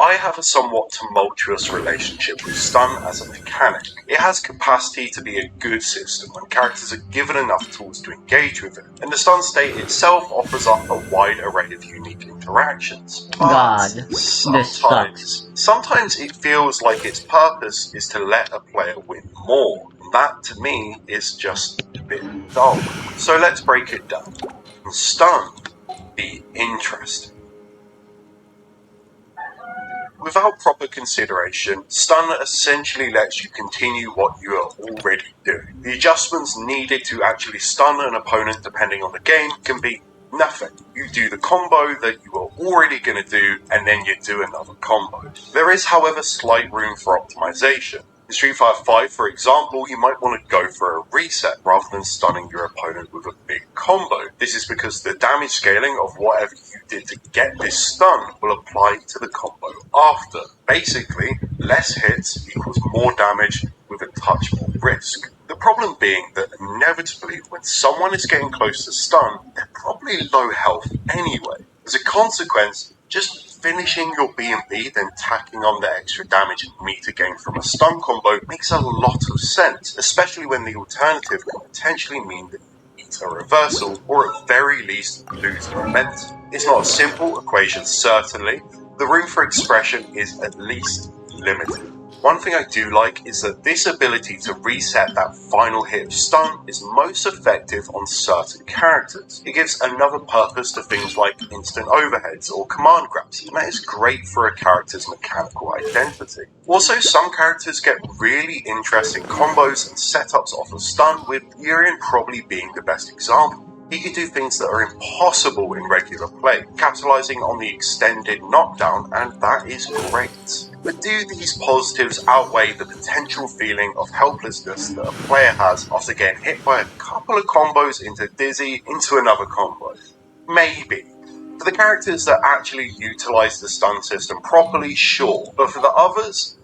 I have a somewhat tumultuous relationship with stun as a mechanic. It has capacity to be a good system when characters are given enough tools to engage with it, and the stun state itself offers up a wide array of unique interactions. God, this sucks. Sometimes it feels like its purpose is to let a player win more, and that to me is just a bit dull. So let's break it down. Stun, be interesting. Without proper consideration, stun essentially lets you continue what you are already doing. The adjustments needed to actually stun an opponent depending on the game can be nothing. You do the combo that you are already going to do, and then you do another combo. There is, however, slight room for optimization. In Street Fighter V, for example, you might want to go for a reset rather than stunning your opponent with a big combo. This is because the damage scaling of whatever you did to get this stun will apply to the combo after. Basically, less hits equals more damage with a touch more risk. The problem being that inevitably, when someone is getting close to stun, they're probably low health anyway. As a consequence, just finishing your B&B, then tacking on the extra damage and meter gain from a stun combo makes a lot of sense, especially when the alternative can potentially mean that you eat a reversal, or at very least lose momentum. It's not a simple equation, certainly. The room for expression is at least limited. One thing I do like is that this ability to reset that final hit of stun is most effective on certain characters. It gives another purpose to things like instant overheads or command grabs, and that is great for a character's mechanical identity. Also, some characters get really interesting combos and setups off of stun, with Urien probably being the best example. He can do things that are impossible in regular play, capitalizing on the extended knockdown, and that is great. But do these positives outweigh the potential feeling of helplessness that a player has after getting hit by a couple of combos into dizzy into another combo? Maybe. For the characters that actually utilize the stun system properly, sure. But for the others,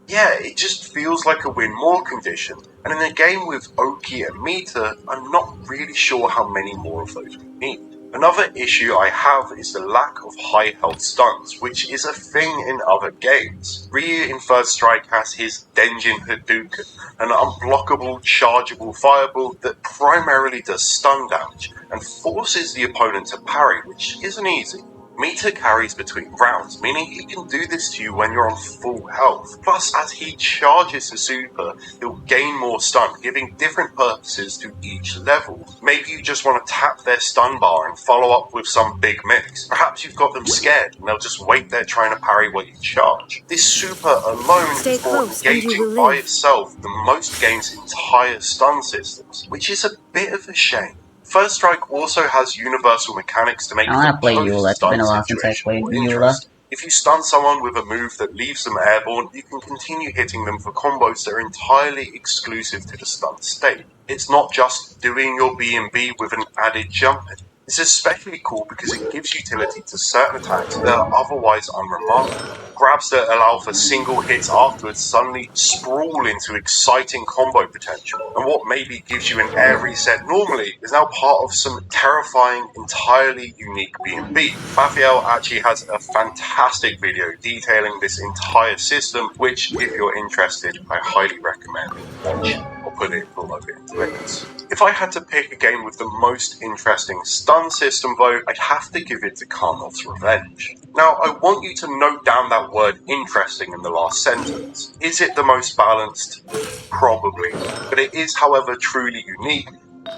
yeah, it just feels like a win more condition, and in a game with Oki and Meter, I'm not really sure how many more of those we need. Another issue I have is the lack of high health stuns, which is a thing in other games. Ryu in Third Strike has his Denjin Hadouken, an unblockable, chargeable fireball that primarily does stun damage and forces the opponent to parry, which isn't easy. Meter carries between rounds, meaning he can do this to you when you're on full health. Plus, as he charges the super, he'll gain more stun, giving different purposes to each level. Maybe you just want to tap their stun bar and follow up with some big mix. Perhaps you've got them scared and they'll just wait there trying to parry while you charge. This super alone is more engaging by itself than most games' entire stun systems, which is a bit of a shame. First Strike also has universal mechanics to make the post-stun situation more interesting. If you stun someone with a move that leaves them airborne, you can continue hitting them for combos that are entirely exclusive to the stun state. It's not just doing your B&B with an added jump in. It's especially cool because it gives utility to certain attacks that are otherwise unremarkable. Grabs that allow for single hits afterwards suddenly sprawl into exciting combo potential, and what maybe gives you an air reset normally is now part of some terrifying, entirely unique B&B. Raphael actually has a fantastic video detailing this entire system, which, if you're interested, I highly recommend watching. I'll put it below in the links. If I had to pick a game with the most interesting stun system though, I'd have to give it to Karnov's Revenge. Now, I want you to note down that word interesting in the last sentence. Is it the most balanced? Probably. But it is, however, truly unique.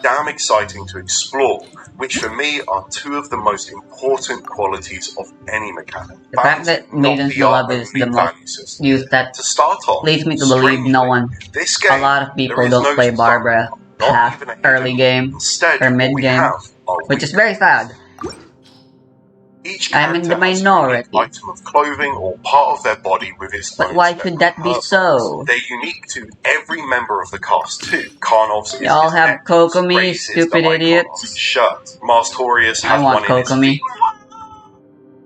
damn exciting to explore, which for me are two of the most important qualities of any mechanic. The fact that Maiden's Beloved is the most used, that to start off, leads me to believe no one, this game, a lot of people don't play Barbara half early game or mid game, which is very sad. Each I'm in the minority. item of clothing or part of their body with its But own why should that be so? They're unique to every member of the cast too. Karnov's is Y'all his have necklace, Kokomi, Race is stupid the icon idiots. of his shirt. Mastorius I has want one in his Kokomi. feet.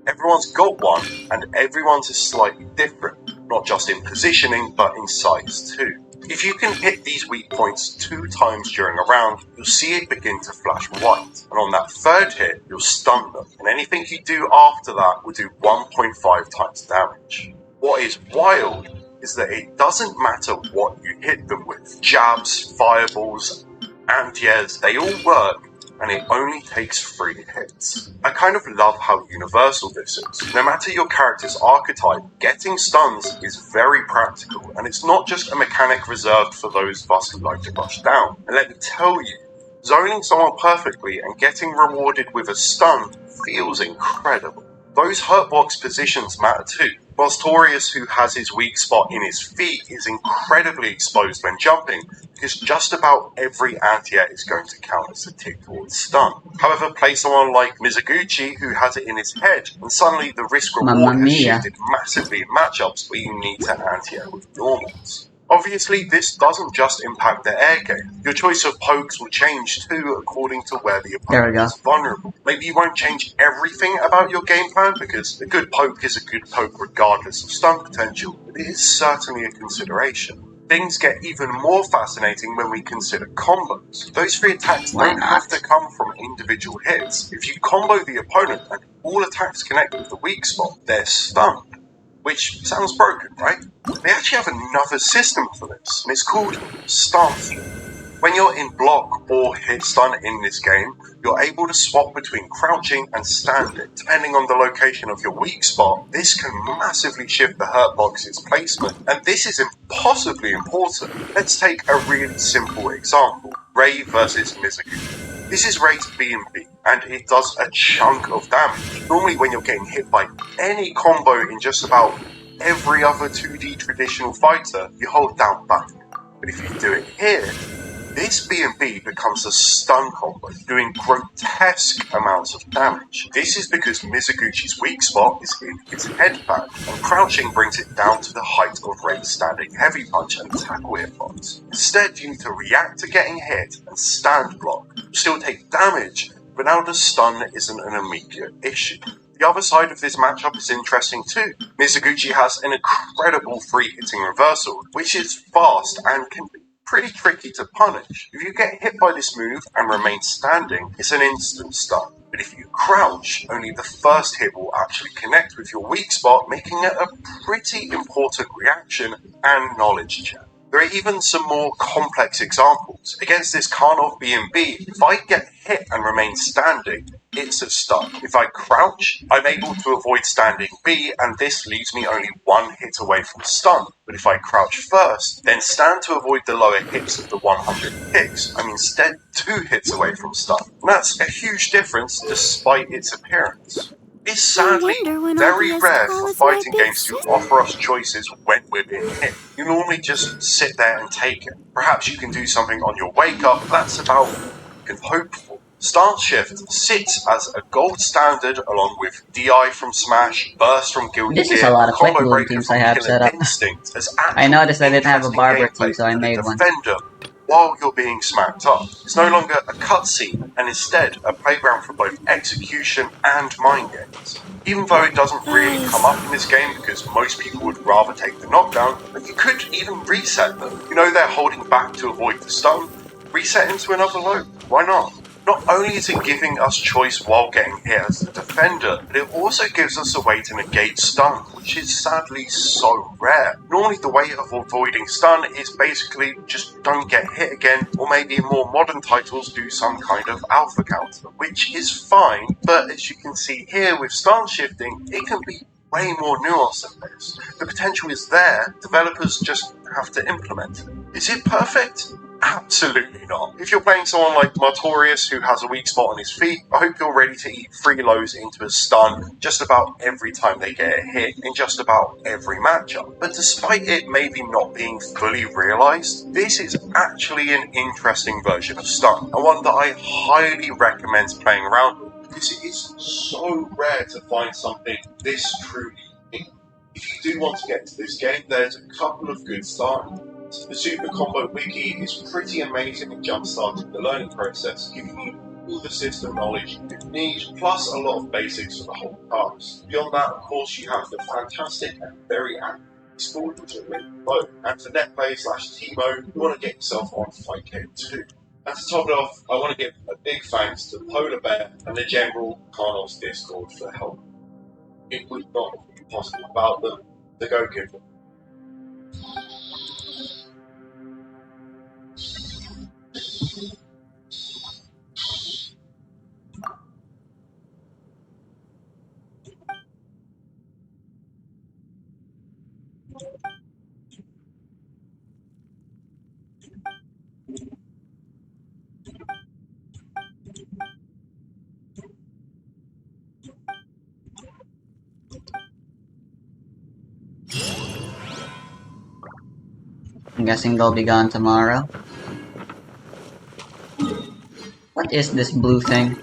Everyone's got one, and everyone's is slightly different, not just in positioning, but in size too. If you can hit these weak points 2 times during a round, you'll see it begin to flash white, and on that third hit, you'll stun them, and anything you do after that will do 1.5 times damage. What is wild is that it doesn't matter what you hit them with. Jabs, fireballs, anti-airs, they all work, and it only takes 3 hits. I kind of love how universal this is. No matter your character's archetype, getting stuns is very practical, and it's not just a mechanic reserved for those of us who like to rush down. And let me tell you, zoning someone perfectly and getting rewarded with a stun feels incredible. Those hurtbox positions matter too. Mastorius, who has his weak spot in his feet, is incredibly exposed when jumping, because just about every anti-air is going to count as a tick towards stun. However, play someone like Mizuguchi, who has it in his head, and suddenly the risk-reward has shifted massively in matchups where you need to anti-air with normals. Obviously, this doesn't just impact the air game. Your choice of pokes will change too according to where the opponent is vulnerable. Maybe you won't change everything about your game plan, because a good poke is a good poke regardless of stun potential, but it is certainly a consideration. Things get even more fascinating when we consider combos. Those 3 attacks don't have to come from individual hits. If you combo the opponent and all attacks connect with the weak spot, they're stunned. Which sounds broken, right? They actually have another system for this, and it's called Stance. When you're in block or hit stun in this game, you're able to swap between crouching and standing. Depending on the location of your weak spot, this can massively shift the hurt box's placement, and this is impossibly important. Let's take a really simple example. Ray versus Mizuguchi. This is Ray's B&B, and it does a chunk of damage. Normally when you're getting hit by any combo in just about every other 2D traditional fighter, you hold down button. But if you do it here, this B&B becomes a stun combo, doing grotesque amounts of damage. This is because Mizuguchi's weak spot is in his headband, and crouching brings it down to the height of Ray's standing heavy punch and tackle hitbox. Instead, you need to react to getting hit and stand block. You still take damage, but now the stun isn't an immediate issue. The other side of this matchup is interesting too. Mizuguchi has an incredible free hitting reversal, which is fast and can be pretty tricky to punish. If you get hit by this move and remain standing, it's an instant stun. But if you crouch, only the first hit will actually connect with your weak spot, making it a pretty important reaction and knowledge check. There are even some more complex examples. Against this Karnov B&B, if I get hit and remain standing, it's a stun. If I crouch, I'm able to avoid standing B, and this leaves me only 1 hit away from stun. But if I crouch first, then stand to avoid the lower hits of the 100 hits, I'm instead 2 hits away from stun. And that's a huge difference despite its appearance. It's sadly very rare for fighting games to offer us choices when we're being hit. You normally just sit there and take it. Perhaps you can do something on your wake up, that's about all you can hope for. Stance Shift sits as a gold standard along with DI from Smash, Burst from Guilty Gear, This is a lot of quick Combo move Breaker teams from I have Killer set up. Instinct as I noticed I didn't have a Barbara gameplay team, so I for the made one. defender while you're being smacked up. It's no longer a cutscene, and instead a playground for both execution and mind games. Even though it doesn't really come up in this game because most people would rather take the knockdown, but you could even reset them. You know they're holding back to avoid the stun, reset into another load. Why not? Not only is it giving us choice while getting hit as the defender, but it also gives us a way to negate stun, which is sadly so rare. Normally the way of avoiding stun is basically just don't get hit again, or maybe in more modern titles do some kind of alpha counter, which is fine, but as you can see here with stance shifting, it can be way more nuanced than this. The potential is there, developers just have to implement it. Is it perfect? Absolutely not. If you're playing someone like Martorius who has a weak spot on his feet, I hope you're ready to eat 3 lows into a stun just about every time they get a hit in just about every matchup. But despite it maybe not being fully realised, this is actually an interesting version of stun, and one that I highly recommend playing around with, because it is so rare to find something this truly unique. If you do want to get to this game, there's a couple of good starting. The Super Combo Wiki is pretty amazing at jump-starting the learning process, giving you all the system knowledge you could need, plus a lot of basics for the whole cast. Beyond that, of course, you have the fantastic and very active Discord, which are linked below. And for netplay/Timo, you want to get yourself on Fightcade too. And to top it off, I want to give a big thanks to Polar Bear and the general Carnos Discord for help. It would not be possible without them, so go give them. I'm guessing they'll be gone tomorrow. What is this blue thing?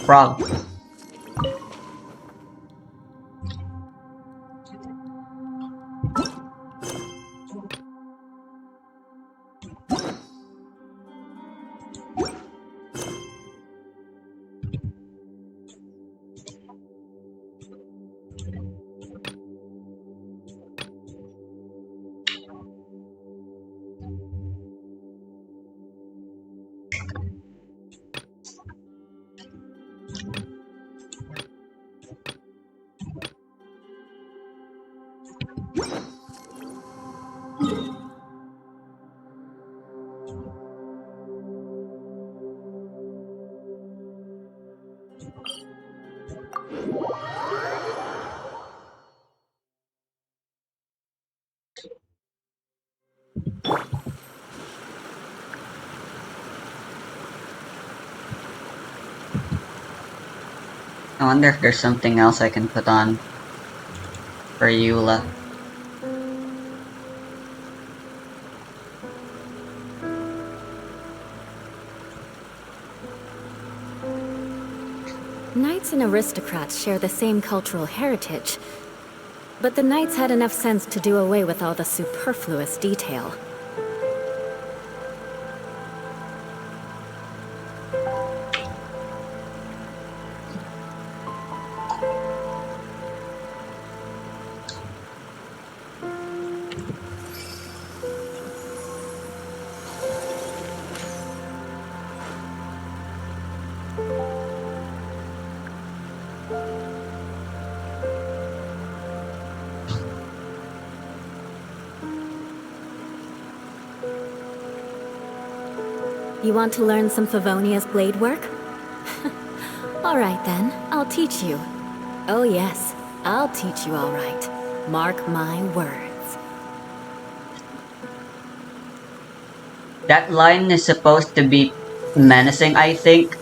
Frog. I wonder if there's something else I can put on for Eula. Knights and aristocrats share the same cultural heritage, but the knights had enough sense to do away with all the superfluous detail. You want to learn some Favonia's blade work? Alright then, I'll teach you. Oh yes, I'll teach you alright. Mark my words. That line is supposed to be menacing, I think.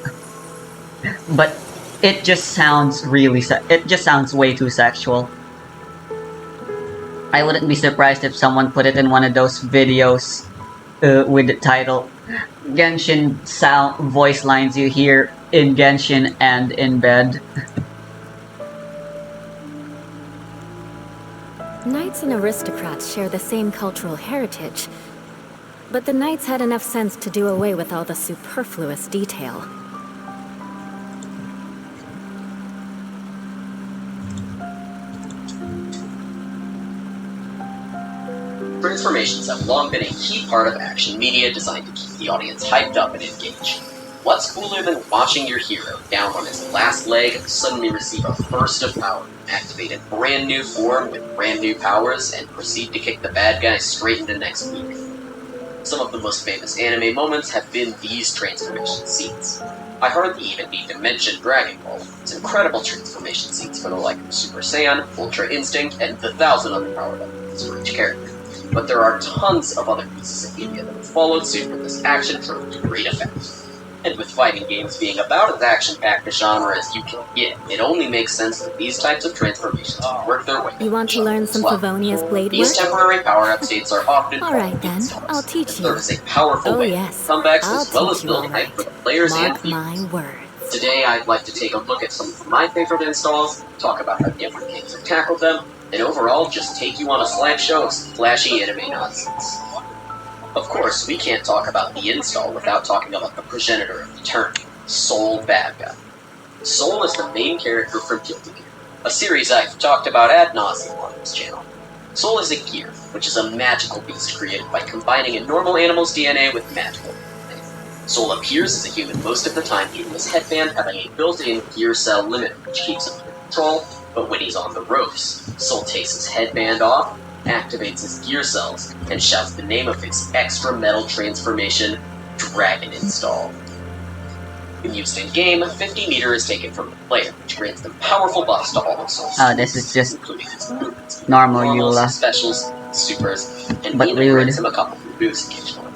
But it just sounds really it just sounds way too sexual. I wouldn't be surprised if someone put it in one of those videos with the title Genshin voice lines you hear in Genshin and in bed. Knights and aristocrats share the same cultural heritage, but the knights had enough sense to do away with all the superfluous detail. Transformations have long been a key part of action media designed to keep the audience hyped up and engaged. What's cooler than watching your hero, down on his last leg, suddenly receive a burst of power, activate a brand new form with brand new powers, and proceed to kick the bad guy straight into next week? Some of the most famous anime moments have been these transformation scenes. I hardly even need to mention Dragon Ball. Its incredible transformation scenes for the like of Super Saiyan, Ultra Instinct, and the 1,000 other power levels for each character. But there are tons of other pieces of media that have followed suit with this action trope to great effect. And with fighting games being about as action-packed a genre as you can get, it only makes sense that these types of transformations work their way. You want to learn some Favonia's blade These work? temporary power-up states are often Alright then, I'll teach you. There is a powerful Oh way yes, to comebacks I'll as well as teach you building hype alright. for the players and Mark viewers. my words. Today I'd like to take a look at some of my favorite installs, talk about how different games have tackled them, and overall just take you on a slideshow of some flashy anime nonsense. Of course, we can't talk about the install without talking about the progenitor of the term, Soul Bad Guy. Soul is the main character from Guilty Gear, a series I've talked about ad nauseum on this channel. Soul is a gear, which is a magical beast created by combining a normal animal's DNA with magical DNA. Soul appears as a human most of the time due to his headband having a built-in gear cell limiter which keeps him under control, but when he's on the ropes, Soul takes his headband off, activates his gear cells, and shouts the name of his extra metal transformation, Dragon Install. When used in-game, 50 meter is taken from the player, which grants them powerful buffs to all of Soul's This is just including his movements, normal normals, Eula. specials, supers, and But even rude. grants him a couple of boosts occasionally.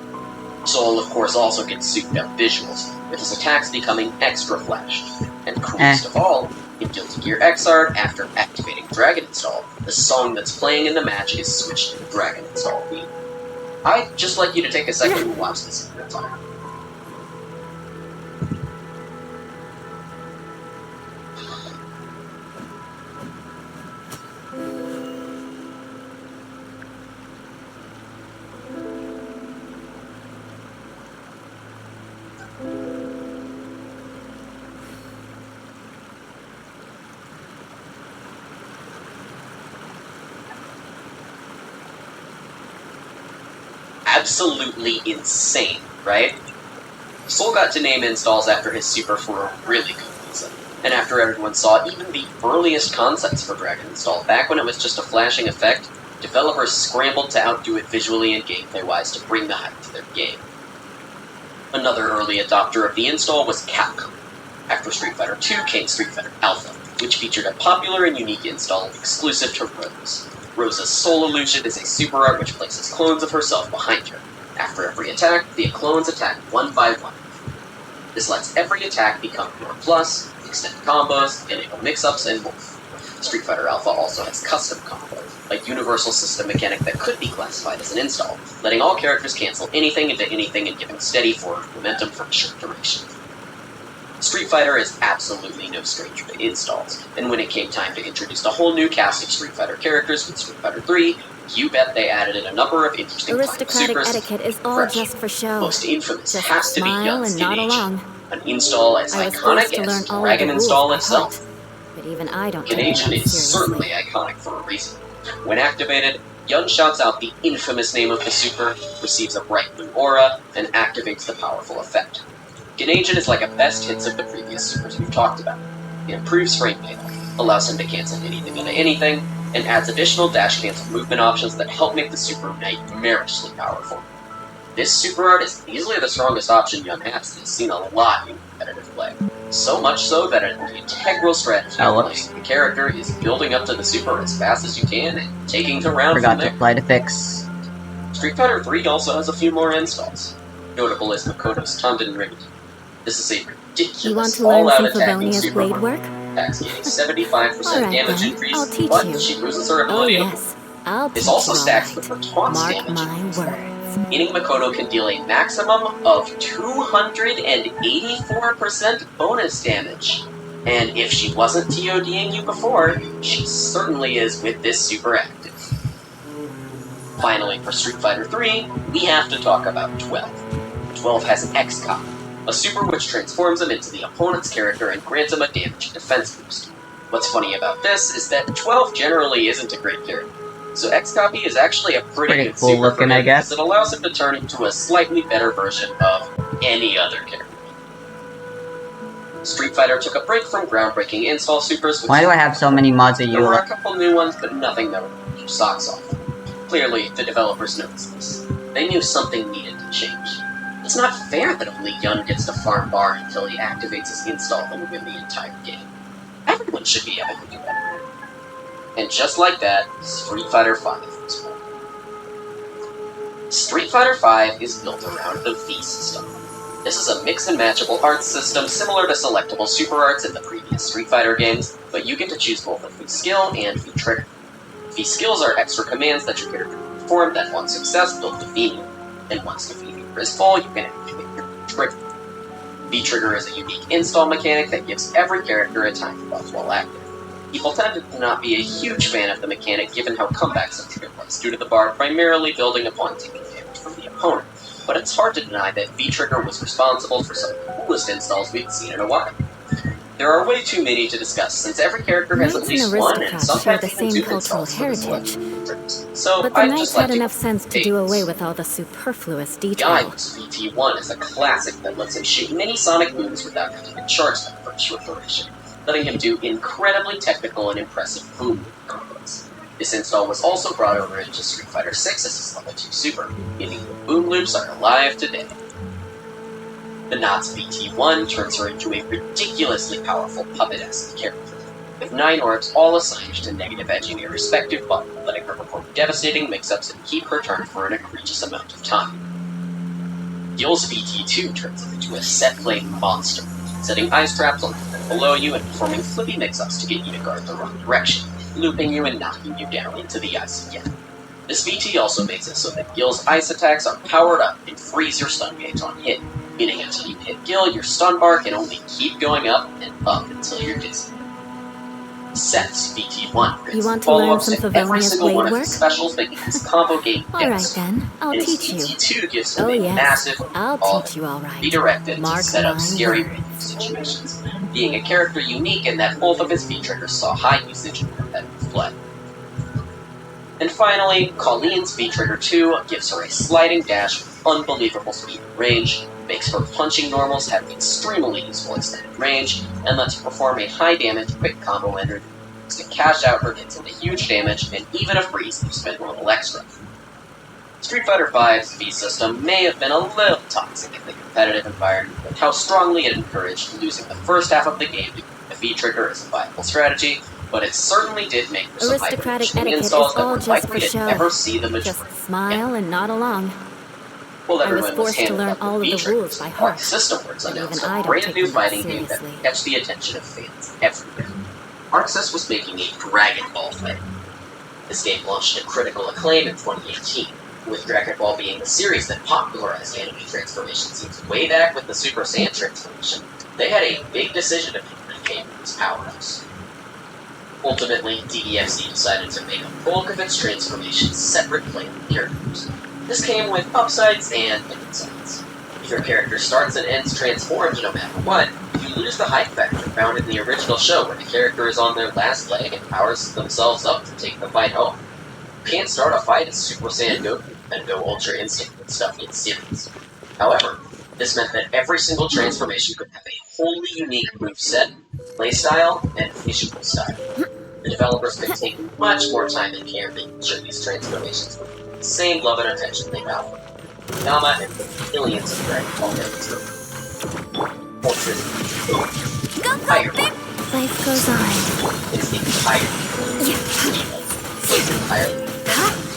Soul, of course, also gets souped up visuals, with his attacks becoming extra flashy. And coolest of all, in Guilty Gear Xrd, after activating Dragon Install, the song that's playing in the match is switched to the Dragon Install theme. I'd just like you to take a second and watch this in real time. Absolutely insane, right? Soul got to name installs after his super for a really good reason, and after everyone saw even the earliest concepts for Dragon Install, back when it was just a flashing effect, developers scrambled to outdo it visually and gameplay-wise to bring the hype to their game. Another early adopter of the install was Capcom. After Street Fighter II came Street Fighter Alpha, which featured a popular and unique install exclusive to Rose. Rose's Soul Illusion is a super art which places clones of herself behind her. After every attack, the clones attack one by one. This lets every attack become more plus, extend combos, enable mix-ups, and more. Street Fighter Alpha also has custom combos, a universal system mechanic that could be classified as an install, letting all characters cancel anything into anything and giving steady forward momentum for a short duration. Street Fighter is absolutely no stranger to installs, and when it came time to introduce a whole new cast of Street Fighter characters with Street Fighter 3, you bet they added in a number of interesting Aristocratic supers. etiquette is all fresh. just for show. Most infamous Just has to be smile Young and nod Skin along. An install as I was forced iconic to learn as all of Dragon the rules Install by itself. heart, but even I don't take Ganation it is seriously. certainly iconic for a reason. When activated, Yun shouts out the infamous name of the super, receives a bright blue aura, and activates the powerful effect. Ganation is like a best hits of the previous supers we've talked about. It improves frame data, allows him to cancel anything into anything, and adds additional dash cancel movement options that help make the super nightmarishly powerful. This super art is easily the strongest option Yun has and is seen a lot in competitive play. So much so that an integral strategy of playing the character is building up to the super as fast as you can and taking the round Forgot from to there. apply the fix. Street Fighter 3 also has a few more installs. Notable is Makoto's Tanden Ring. This is a You want ridiculous to learn all-out some attacking Favonia's super blade work? attacks getting 75% Alright damage then, increase, I'll teach but you. she loses her Oh ability. yes, I'll teach This also you stacks all with right. her taunts Mark damage, my words. meaning Makoto can deal a maximum of 284% bonus damage. And if she wasn't TODing you before, she certainly is with this super active. Finally, for Street Fighter 3, we have to talk about 12. 12 has X-Cop, a super which transforms him into the opponent's character and grants him a damage and defense boost. What's funny about this is that 12 generally isn't a great character, so X-Copy is actually a pretty good cool super looking, for him I guess. because it allows him to turn into a slightly better version of any other character. Street Fighter took a break from groundbreaking install supers, which Why do I have so many mods of there were a Eula? couple new ones, but nothing that would knock your socks off. Clearly, the developers noticed this. They knew something needed to change. It's not fair that only Yun gets to farm bar until he activates his install and win the entire game. Everyone should be able to do that. And just like that, Street Fighter V was born. Street Fighter V is built around the V system. This is a mix and matchable art system similar to selectable super arts in the previous Street Fighter games, but you get to choose both a V skill and V trigger. V skills are extra commands that your character can perform that on success build the V meter, and once the V meter is full, you can activate your V trigger. V trigger is a unique install mechanic that gives every character a time buff while active. People tend to not be a huge fan of the mechanic given how comeback-centric it was, due to the bar primarily building upon taking damage from the opponent, but it's hard to deny that V-Trigger was responsible for some of the coolest installs we've seen in a while. There are way too many to discuss, since every character has at Knights least and one and aristocrats share sometimes the even same two cultural installs for the heritage. triggers. So But the I'd Knights just like had to enough sense to do away with with all the superfluous detail. Guy's VT1 is a classic that lets him shoot many Sonic moves without having to charge them for short duration, letting him do incredibly technical and impressive boom combos. This install was also brought over into Street Fighter VI as his level 2 super, meaning the boom loops are alive today. The Knott's VT1 turns her into a ridiculously powerful puppet-esque character, with 9 orbs all assigned to negative edge in a respective button, letting her perform devastating mix-ups and keep her turn for an egregious amount of time. Gil's VT2 turns him into a set-playing monster, setting ice traps on and below you and performing flippy mix-ups to get you to guard the wrong direction, looping you and knocking you down into the ice again. This VT also makes it so that Gil's ice attacks are powered up and freeze your stun gauge on hit, meaning until you hit Gil, your stun bar can only keep going up and up until you're dizzy. Seth's VT1 brings You want to follow-ups learn some in every Favonius single one of blade his work? specials, making his combo game Alright devastating. then, I'll And his teach you. VT2 gives him Oh a yes, massive I'll all teach you alright. be directed Mark to set up my scary words. range situations, being a character unique in that both of his V-triggers saw high usage in competitive play. And finally, Colleen's V-Trigger 2 gives her a sliding dash with unbelievable speed and range, makes her punching normals have extremely useful extended range, and lets her perform a high damage quick combo ender to cash out her hits into huge damage and even a freeze if you spend a little extra. Street Fighter V's V system may have been a little toxic in the competitive environment, but how strongly it encouraged losing the first half of the game to the V trigger as a viable strategy, but it certainly did make for some Aristocratic hyper-functioning etiquette installs is that all were just likely for to show. never see the majority. Just smile and nod along. While I was everyone forced to handed learn up all of V the triggers, rules by Arc heart. System Works But announced even I a don't brand take new them that fighting game that seriously. would catch the attention of fans everywhere. ArcSys was making a Dragon Ball fighting. This game launched to critical acclaim in 2018, with Dragon Ball being the series that popularized anime transformation scenes way back with the Super Saiyan transformation. They had a big decision to make when it came to this powerhouse. Ultimately, DDFC decided to make a bulk of its transformations separate playable characters. This came with upsides and downsides. If your character starts and ends transformed no matter what, you lose the hype factor found in the original show where the character is on their last leg and powers themselves up to take the fight home. You can't start a fight as Super Saiyan Goku and go Ultra Instinct when stuff gets serious. However, this meant that every single transformation could have a wholly unique moveset, playstyle, and visual style. The developers could take much more time and care making sure these transformations would get the same love and attention they got from Yama and millions of Dragon Ball fans. Ultra Tiger Life goes on. is the entire entirely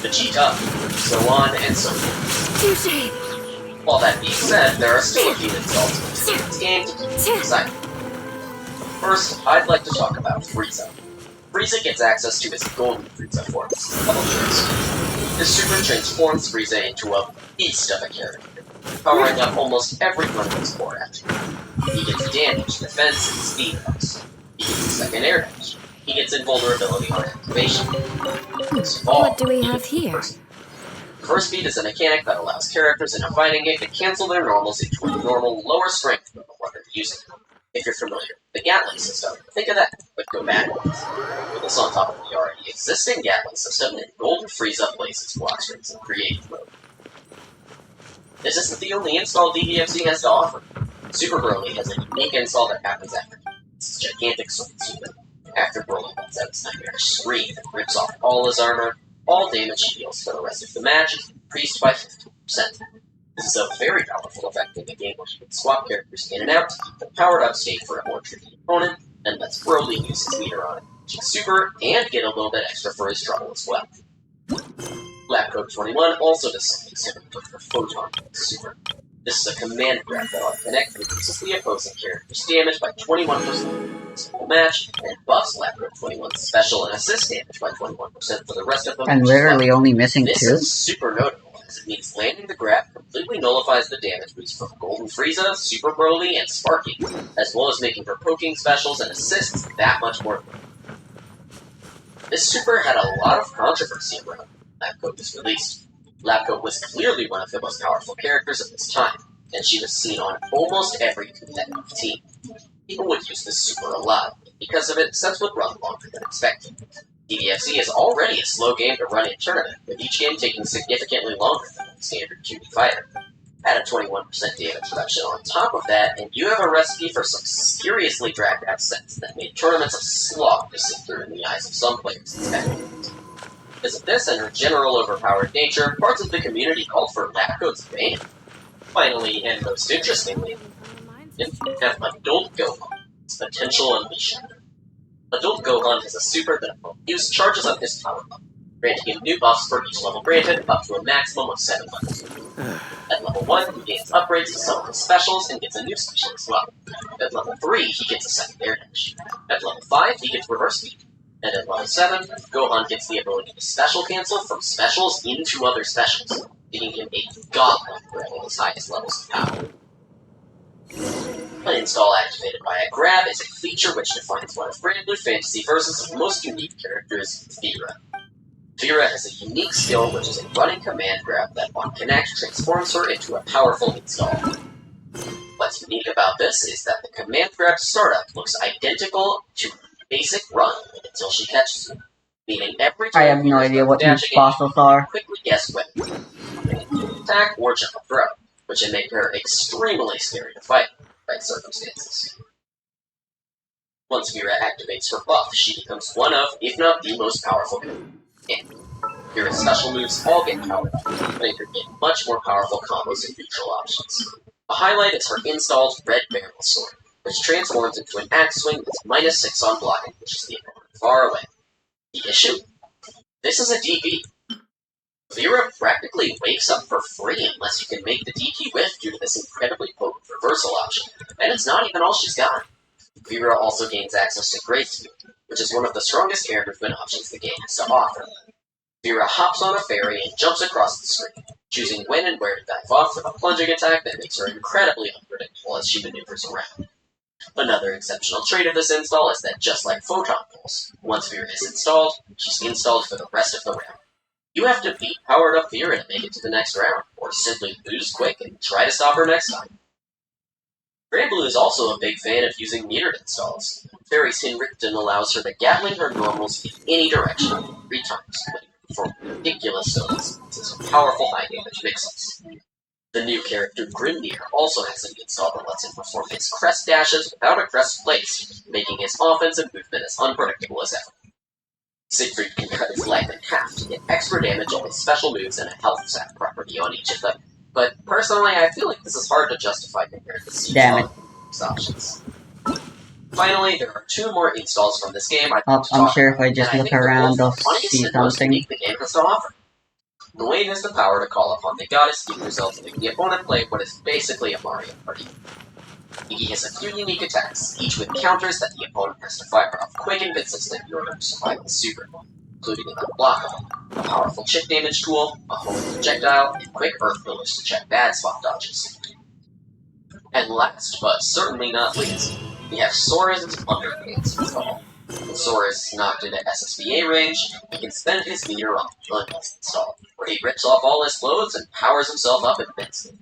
Vegeta, so on and so forth. Touché. While that being said, there are still a few installs in this game to keep you excited. First, I'd like to talk about Frieza. Frieza gets access to his Golden Frieza forms, level traits. This super transforms Frieza into a beast of a character, powering up almost every one of his core attributes. He gets damage, defense, and speed ups. He gets a second air dash. He gets invulnerability on activation. What do we have here? First Beat is a mechanic that allows characters in a fighting game to cancel their normals into a normal lower strength than the one they're using. If you're familiar with the Gatling system, think of that, but go backwards. Put this on top of the already existing Gatling system, and Golden Frieza places block strings in creative mode. This isn't the only install DDFC has to offer. Super Broly has a unique install that happens after his gigantic sword super. After Broly lets out his nightmarish scream and rips off all his armor, all damage he deals for the rest of the match is increased by 50%. This is a very powerful effect in a game where you can swap characters in and out to keep the powered up state for a more tricky opponent, and lets Broly use his meter on it, super, and get a little bit extra for his trouble as well. Lab Coat 21 also does something similar for Photon Super. This is a command grab that on connect reduces the opposing character's damage by 21% in a single match, and buffs Lab Coat 21's special and assist damage by 21% for the rest of the match. I'm literally only missing This 2. is super notable, as it means landing the grab completely nullifies the damage boost from Golden Frieza, Super Broly, and Sparky, as well as making her poking specials and assists that much more. This super had a lot of controversy around when Lab Coat was released. Lab Coat was clearly one of the most powerful characters at this time, and she was seen on almost every competitive team. People would use this super a lot, and because of it, sets would run longer than expected. DBFZ is already a slow game to run in tournament, with each game taking significantly longer than a standard QB fighter. Add a 21% damage reduction on top of that, and you have a recipe for some seriously dragged out sets that made tournaments a slog to sit through in the eyes of some players and spectators. Because of this and her general overpowered nature, parts of the community called for Lab Coat's ban. Finally, and most interestingly, you have Adult Gohan, its potential unleashing. Adult Gohan has a super that will use charges up his power level, granting him new buffs for each level granted, up to a maximum of 7 levels. At level 1, he gains upgrades to some of his specials and gets a new special as well. At level 3, he gets a second air dash. At level 5, he gets reverse speed. And at level 7, Gohan gets the ability to special cancel from specials into other specials, giving him a godlike grab at his highest levels of power. An install activated by a grab is a feature which defines one of Granblue Fantasy Versus' most unique characters, Vira. Vira has a unique skill which is a running command grab that, on connect, transforms her into a powerful install. What's unique about this is that the command grab startup looks identical to basic run until she catches you, meaning every time I have no idea what these fossils are. quickly guess when attack or jump throw, which can make her extremely scary to fight in the right circumstances. Once Vira activates her buff, she becomes one of, if not the most powerful character. Vira's special moves all get powered up, letting her get much more powerful combos and neutral options. A highlight is her installed Red Barrel Sword, which transforms into an axe swing that's -6 on blocking, which is the opponent far away. The issue? This is a DP. Vira practically wakes up for free unless you can make the DP whiff due to this incredibly potent reversal option, and it's not even all she's got. Vira also gains access to Grace Speed, which is one of the strongest character win options the game has to offer. Vira hops on a fairy and jumps across the screen, choosing when and where to dive off with a plunging attack that makes her incredibly unpredictable as she maneuvers around. Another exceptional trait of this install is that just like Photon Pulse, once Vira is installed, she's installed for the rest of the round. You have to beat powered up Vira to make it to the next round, or simply lose quick and try to stop her next time. Granblue is also a big fan of using metered installs. Fairy's Hinrichten allows her to Gatling her normals in any direction 3 times, letting her perform ridiculous distances of powerful high damage mix-ups. The new character Grimnir also has an install that lets him perform his crest dashes without a crest place, making his offensive movement as unpredictable as ever. Siegfried can cut his life in half to get extra damage on his special moves and a health sack property on each of them, but personally I feel like this is hard to justify compared to Siegfried's options. Finally, there are 2 more installs from this game I'd like to I'm talk sure if about, I just and look think they're around, both I'll the funniest see and most something. unique the game has to offer. Gawain has the power to call upon the goddess Yggdrasil to make the opponent play what is basically a Mario Party. Iggy has a few unique attacks, each with counters that the opponent has to fire off quick and consistent in order to survive the super, including an unblockable, a powerful chip damage tool, a homing projectile, and quick earth pillars to check bad spot dodges. And last, but certainly not least, we have Sora's Underpants install. When Sora is knocked into SSBA range, he can spend his meter on the Unleashed install, where he rips off all his clothes and powers himself up immensely.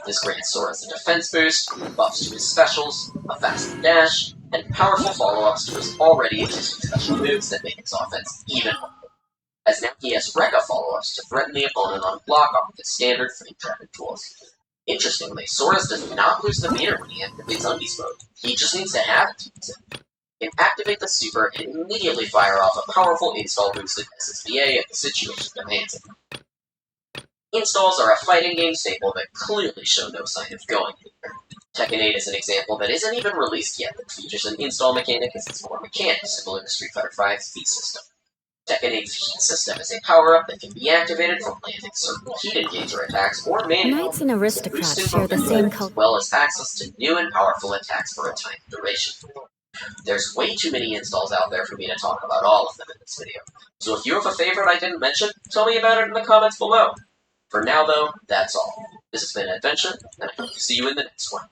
This grants Sora a defense boost, buffs to his specials, a fast dash, and powerful follow-ups to his already existing special moves that make his offense even more. As now he has Rekka follow-ups to threaten the opponent on block off with his standard free trapping tools. Interestingly, Soras does not lose the meter when he activates Unbeast mode. He just needs to have it to use it. He can activate the super and immediately fire off a powerful install boosted SSBA if the situation demands it. Installs are a fighting game staple that clearly show no sign of going anywhere. Tekken 8 is an example that isn't even released yet that features an install mechanic as its core mechanic, similar to Street Fighter V's heat system. Tekken 8's heat system is a power-up that can be activated from landing certain heat engager attacks or manual Knights and aristocrats boosting share the same as well as access to new and powerful attacks for a time duration. There's way too many installs out there for me to talk about all of them in this video, so if you have a favorite I didn't mention, tell me about it in the comments below. For now though, that's all. This has been Adventure, and I hope to see you in the next one.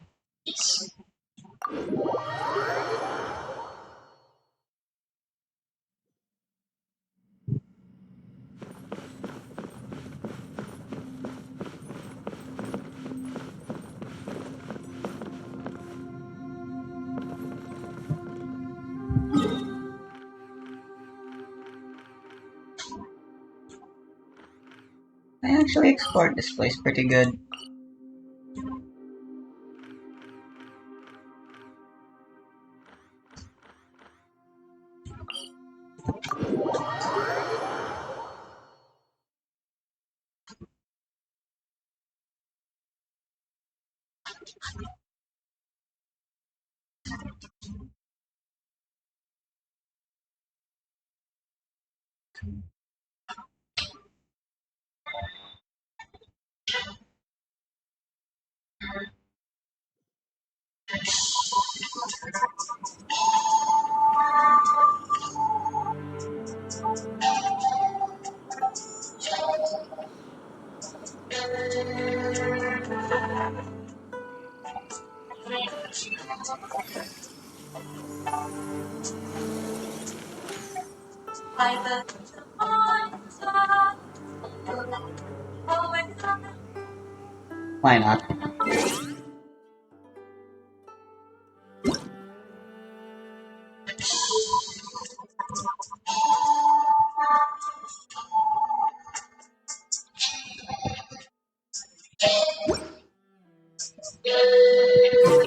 Peace. I actually explored this place pretty good. Why not?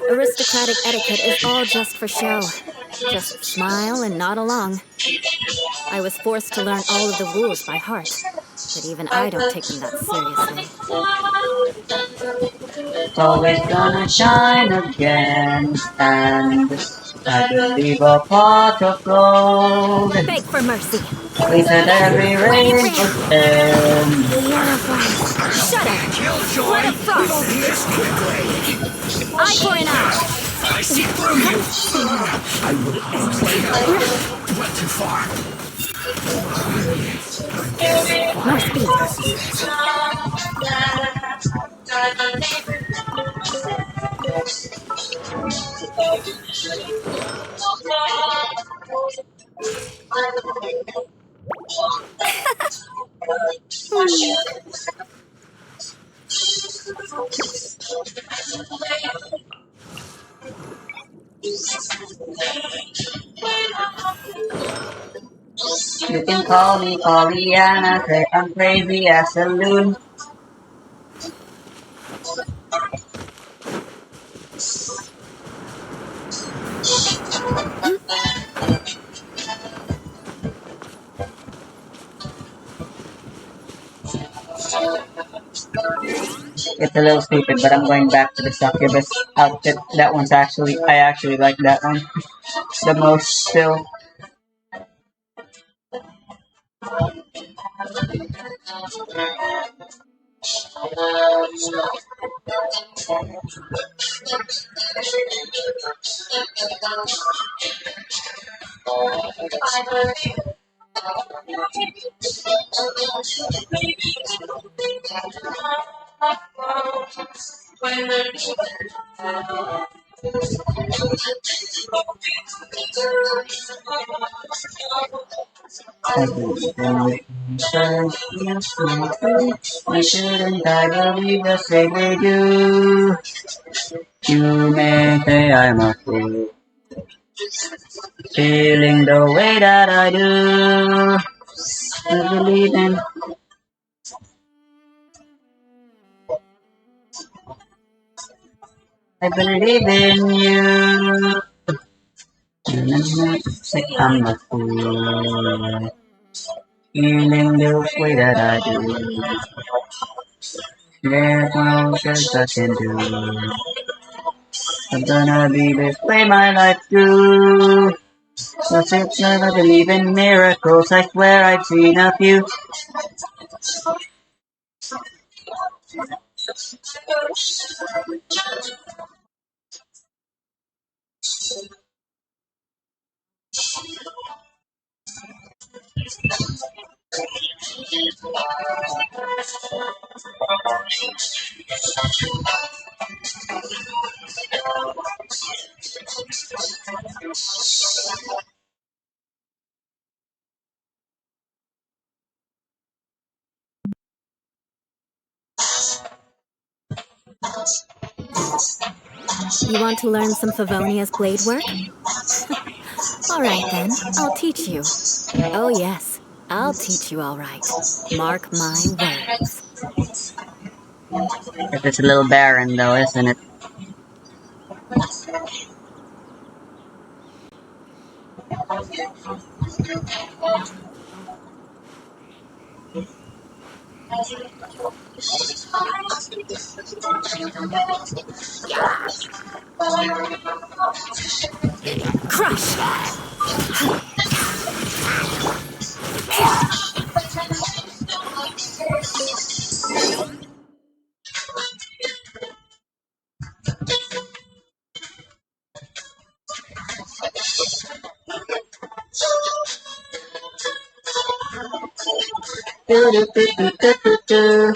Aristocratic etiquette is all just for show. Just smile and nod along. I was forced to learn all of the rules by heart, but even I don't take them that seriously. It's always gonna shine again, and I believe a pot of gold. Beg for mercy. We said every rain would end. Shut up! Let it frost! Eye for an eye! I see through you! I will end you. You went too far. More speed. You can call me Pollyanna, say I'm crazy as a loon. It's a little stupid, but I'm going back to the succubus outfit. That one's I actually like that one the most still. We shouldn't I believe the same we do. You may say I'm a fool, feeling the way that I do. I believe in I believe in you. Say I'm a fool. Feeling the way that I do. There's no chance I can do. I'm gonna be this way my life through. So since I believe in miracles, I swear I've seen a few. You want to learn some Favonia's blade work? All right then, I'll teach you. Oh yes, I'll teach you all right. Mark my words. It's a little barren though, isn't it? Crush! Do, do, do, do, do, do, do.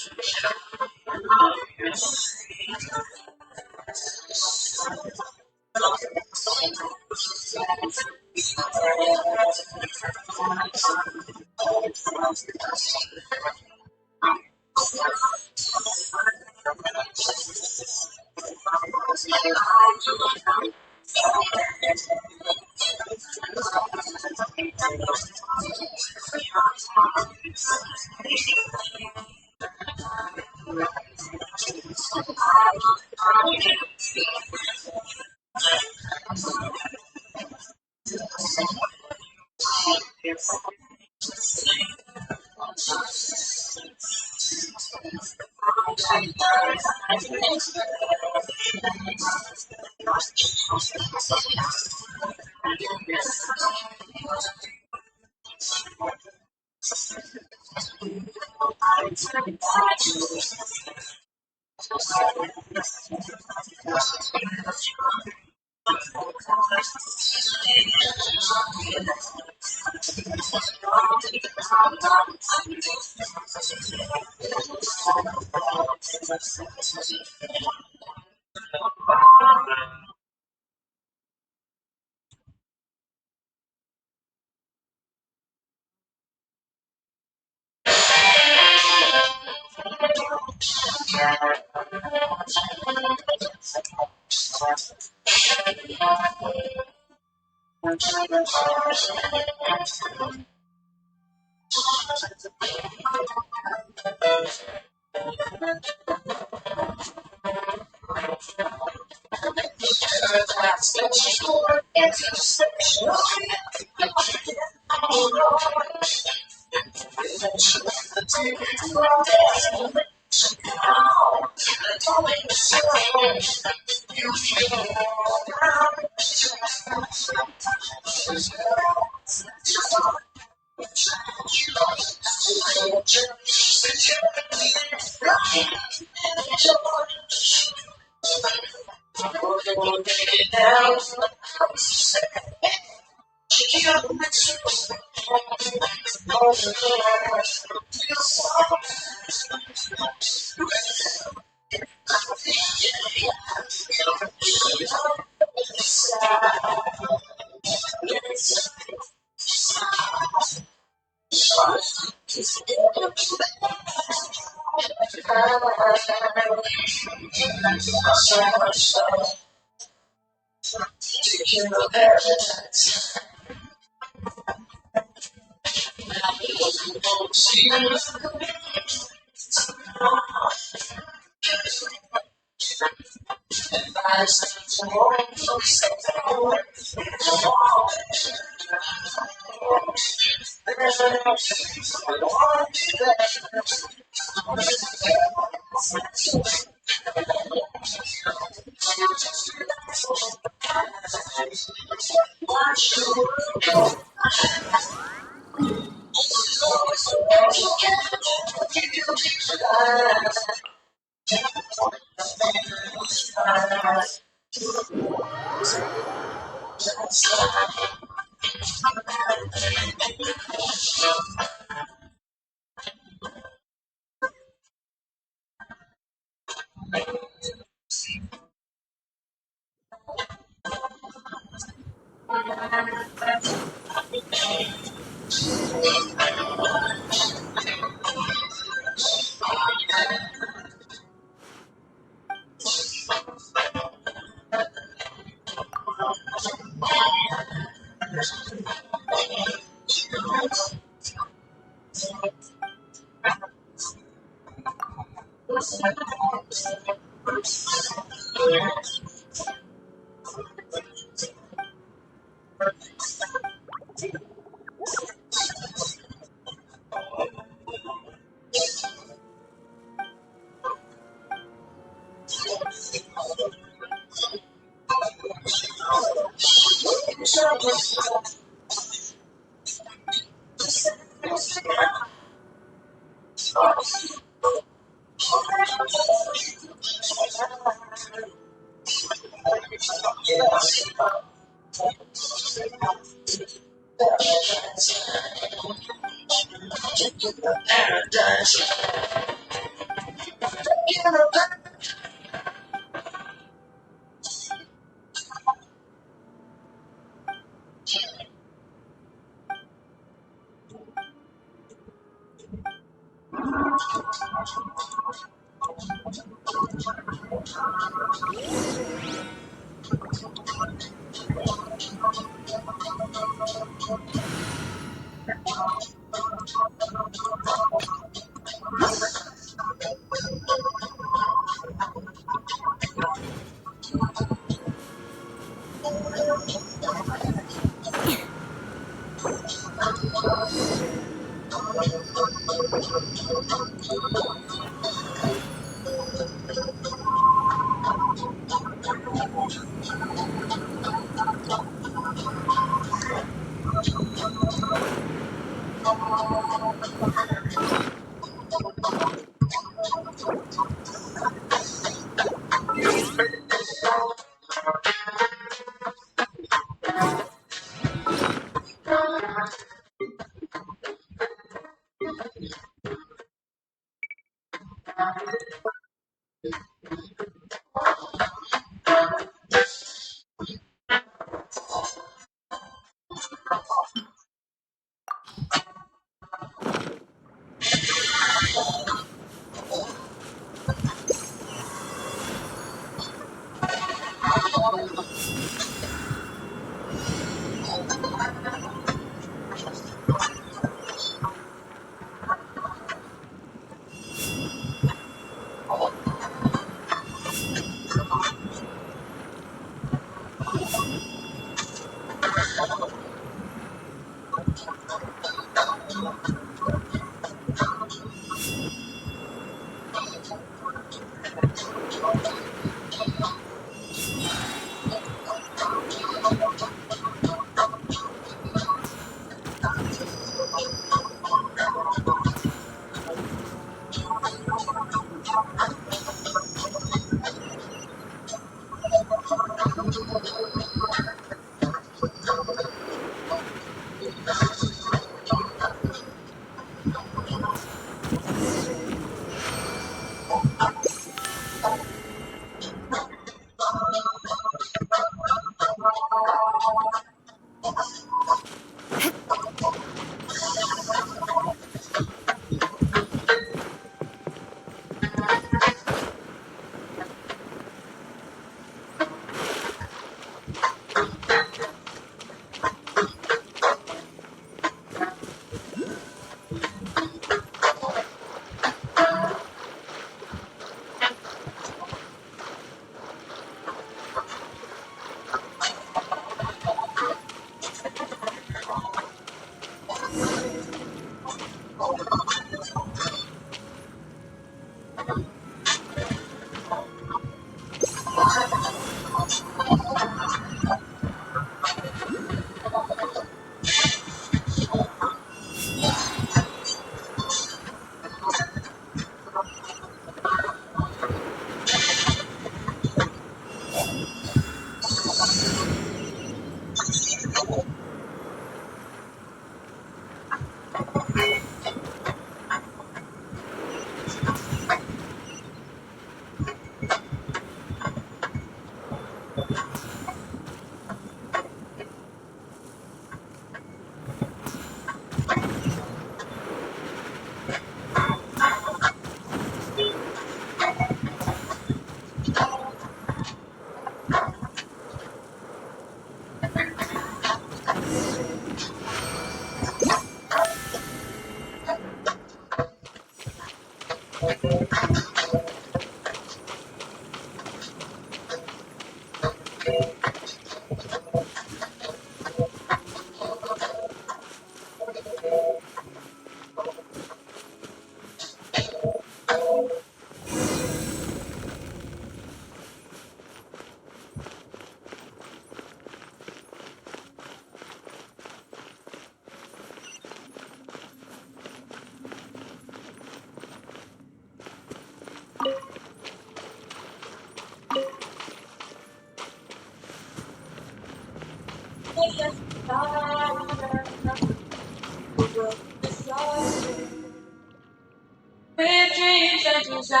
With dreams and desires,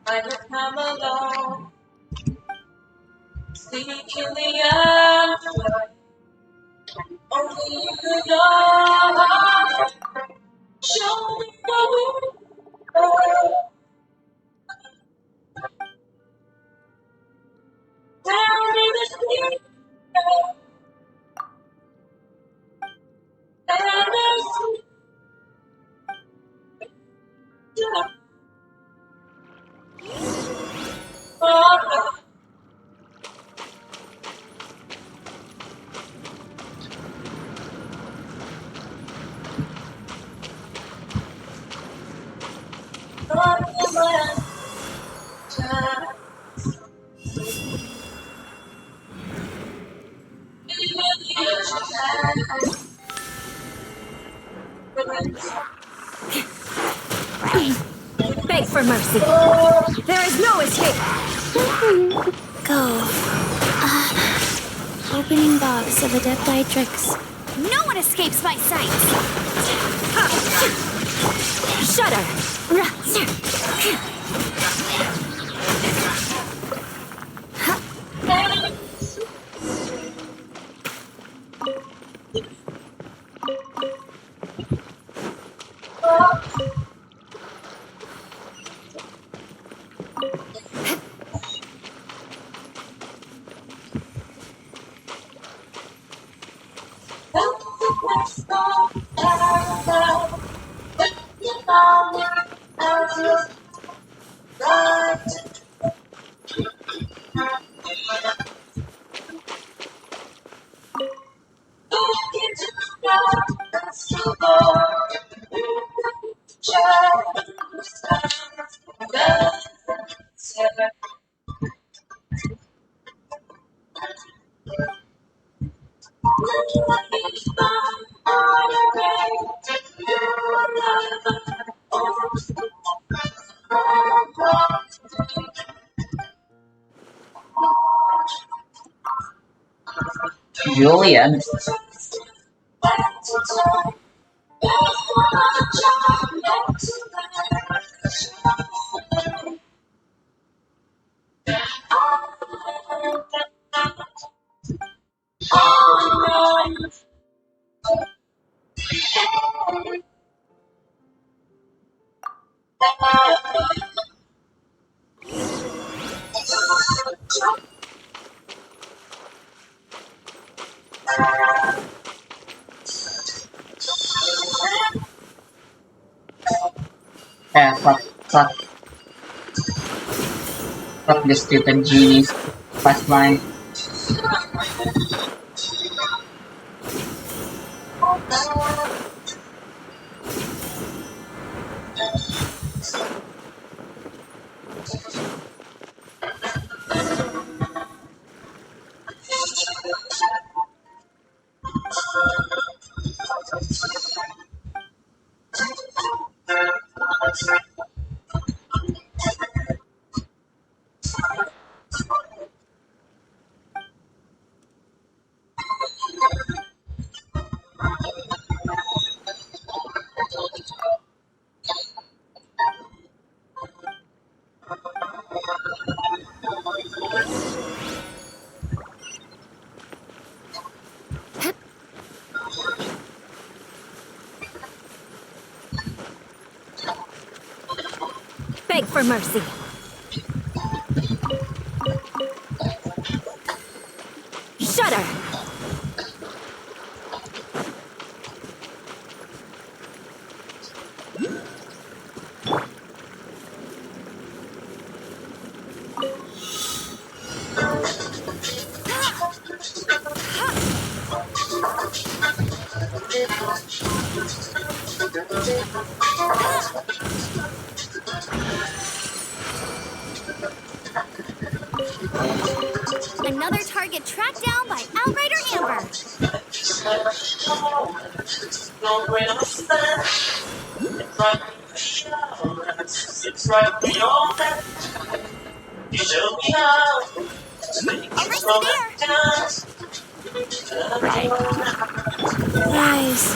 I have come alone, seeking the answer. Only you know. Show me the way. Tell me the secret. And the Beg for mercy. There is no escape. Go. Opening box of Adepti-Trix. No one escapes my sight. Shudder. Julian. Fuck, fuck, fuck this stupid genie's quest line. Beg for mercy. Shudder! Another target tracked down by Outrider Amber. Rise.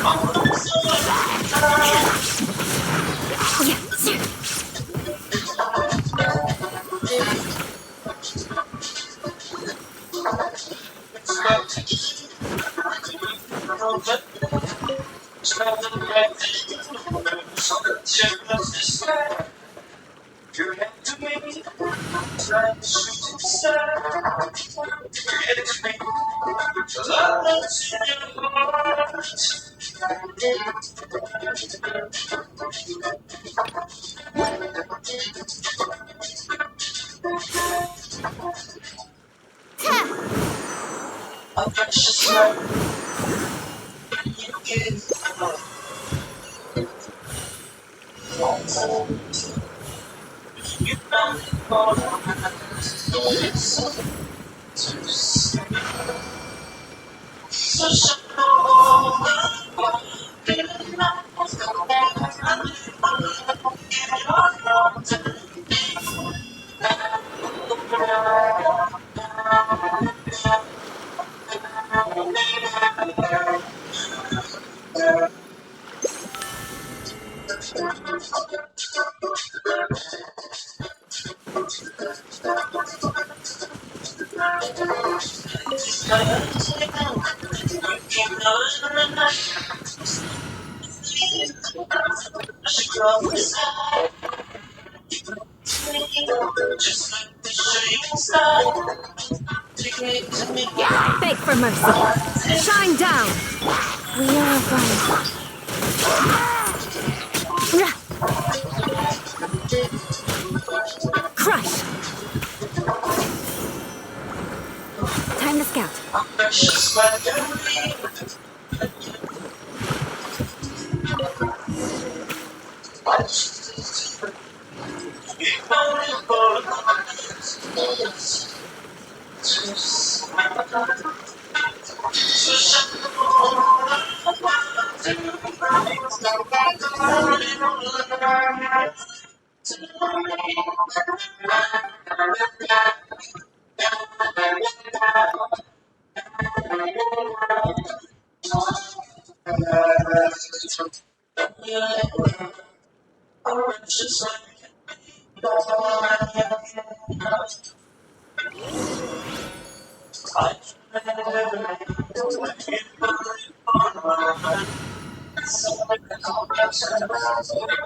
Beg for mercy. Shine down. We are one. Crush. Time to scout.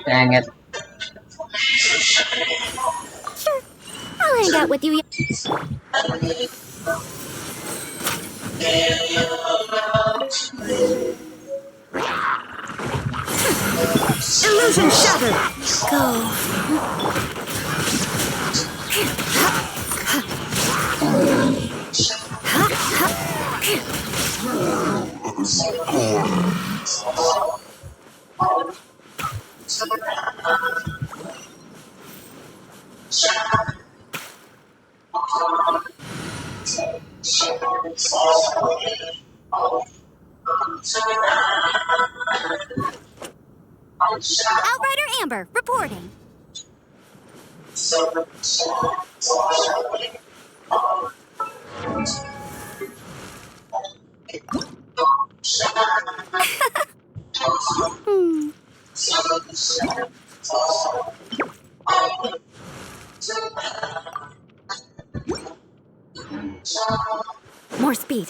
Dang it. Sure, I'll hang out with you. Illusion shattered! Go. Outrider Amber, reporting. Hmm. More speed.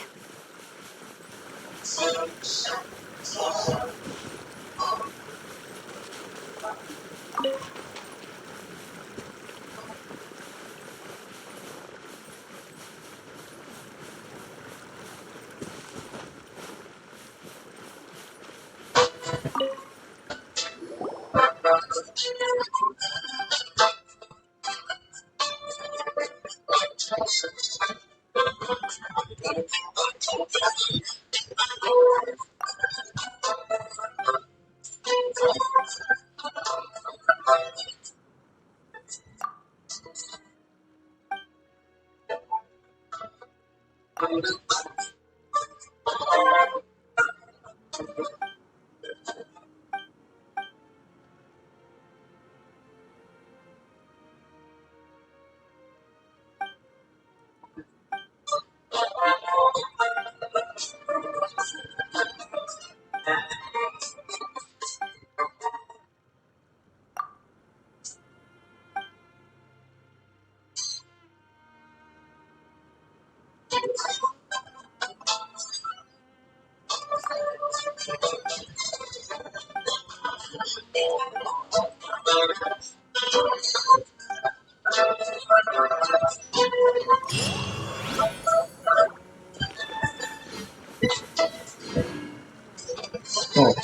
Cool.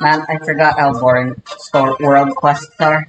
Man, I forgot how boring Store World quests are.